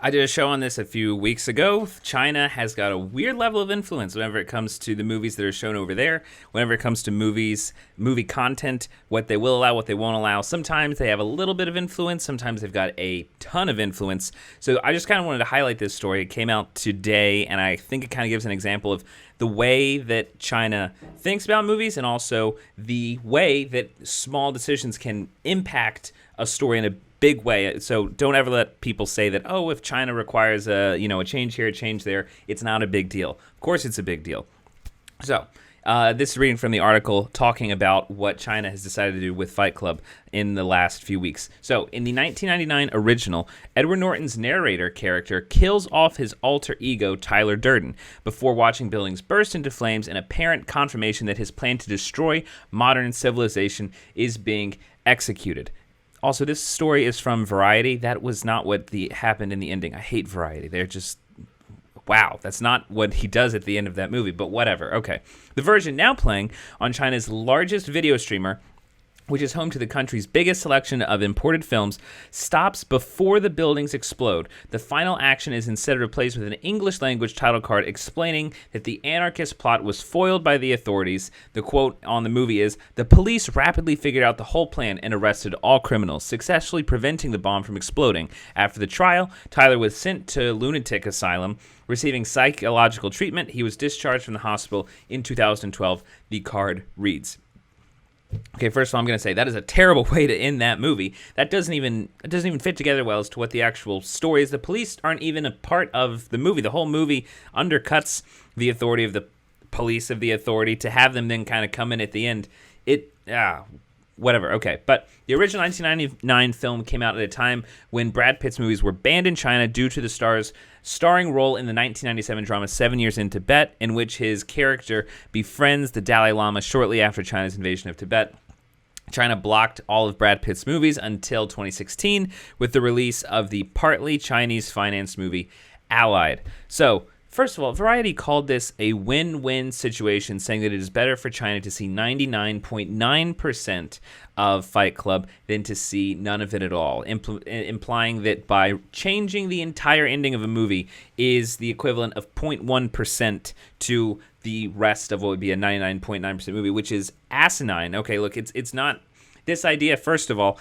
I did a show on this a few weeks ago. China has got a weird level of influence whenever it comes to the movies that are shown over there, whenever it comes to movies, movie content, what they will allow, what they won't allow. Sometimes they have a little bit of influence, sometimes they've got a ton of influence. So I just kind of wanted to highlight this story. It came out today, and I think it kind of gives an example of the way that China thinks about movies and also the way that small decisions can impact a story in a big way. So don't ever let people say that, oh, if China requires a change here, a change there, it's not a big deal. Of course it's a big deal. So this is reading from the article talking about what China has decided to do with Fight Club in the last few weeks. So in the 1999 original, Edward Norton's narrator character kills off his alter ego, Tyler Durden, before watching buildings burst into flames, an apparent confirmation that his plan to destroy modern civilization is being executed. Also, this story is from Variety. That was not what happened in the ending. I hate Variety. They're just, wow, that's not what he does at the end of that movie, but whatever. Okay. The version now playing on China's largest video streamer, which is home to the country's biggest selection of imported films, stops before the buildings explode. The final action is instead replaced with an English-language title card explaining that the anarchist plot was foiled by the authorities. The quote on the movie is, "The police rapidly figured out the whole plan and arrested all criminals, successfully preventing the bomb from exploding. After the trial, Tyler was sent to lunatic asylum, receiving psychological treatment. He was discharged from the hospital in 2012, the card reads." Okay, first of all, I'm going to say that is a terrible way to end that movie. It doesn't even fit together well as to what the actual story is. The police aren't even a part of the movie. The whole movie undercuts the authority of the police, of the authority, to have them then kind of come in at the end. Whatever, okay. But the original 1999 film came out at a time when Brad Pitt's movies were banned in China due to the star's starring role in the 1997 drama 7 Years in Tibet, in which his character befriends the Dalai Lama shortly after China's invasion of Tibet. China blocked all of Brad Pitt's movies until 2016 with the release of the partly Chinese-financed movie Allied. So, first of all, Variety called this a win-win situation, saying that it is better for China to see 99.9% of Fight Club than to see none of it at all, implying that by changing the entire ending of a movie is the equivalent of 0.1% to the rest of what would be a 99.9% movie, which is asinine. Okay, look, it's not... This idea, first of all,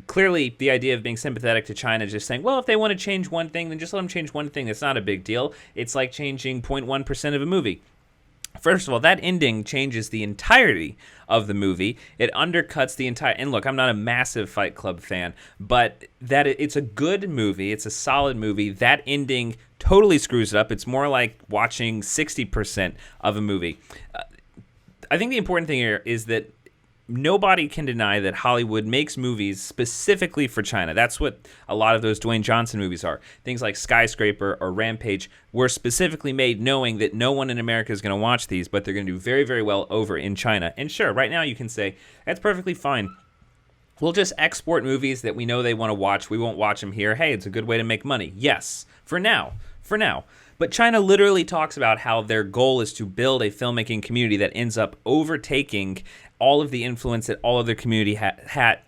clearly the idea of being sympathetic to China, just saying, well, if they want to change one thing, then just let them change one thing. It's not a big deal. It's like changing 0.1% of a movie. First of all, that ending changes the entirety of the movie. It undercuts the entire... And look, I'm not a massive Fight Club fan, but it's a good movie. It's a solid movie. That ending totally screws it up. It's more like watching 60% of a movie. I think the important thing here is that nobody can deny that Hollywood makes movies specifically for China. That's what a lot of those Dwayne Johnson movies are. Things like Skyscraper or Rampage were specifically made knowing that no one in America is going to watch these, but they're going to do very, very well over in China. And sure, right now you can say, that's perfectly fine. We'll just export movies that we know they want to watch. We won't watch them here. Hey, it's a good way to make money. Yes, for now. But China literally talks about how their goal is to build a filmmaking community that ends up overtaking all of the influence that all other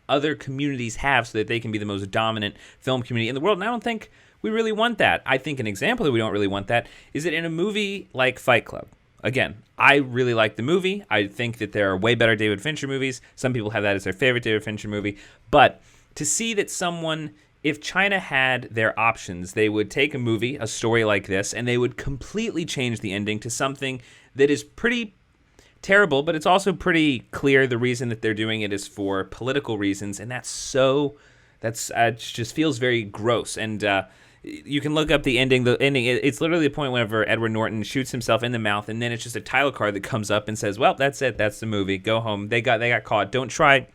other communities have, so that they can be the most dominant film community in the world. And I don't think we really want that. I think an example that we don't really want that is that in a movie like Fight Club, again, I really like the movie. I think that there are way better David Fincher movies. Some people have that as their favorite David Fincher movie. But to see that if China had their options, they would take a movie, a story like this, and they would completely change the ending to something that is pretty terrible, but it's also pretty clear the reason that they're doing it is for political reasons, and it just feels very gross. And you can look up the ending. The ending, it's literally the point whenever Edward Norton shoots himself in the mouth, and then it's just a title card that comes up and says, "Well, that's it. That's the movie. Go home. They got caught. Don't try."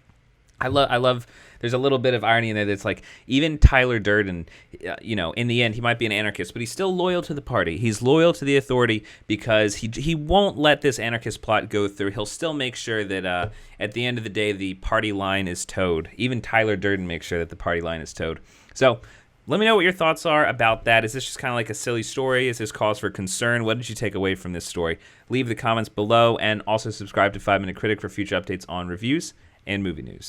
I love. There's a little bit of irony in there that's like, even Tyler Durden, in the end, he might be an anarchist, but he's still loyal to the party. He's loyal to the authority because he won't let this anarchist plot go through. He'll still make sure that at the end of the day, the party line is towed. Even Tyler Durden makes sure that the party line is towed. So let me know what your thoughts are about that. Is this just kind of like a silly story? Is this cause for concern? What did you take away from this story? Leave the comments below, and also subscribe to 5 Minute Critic for future updates on reviews and movie news.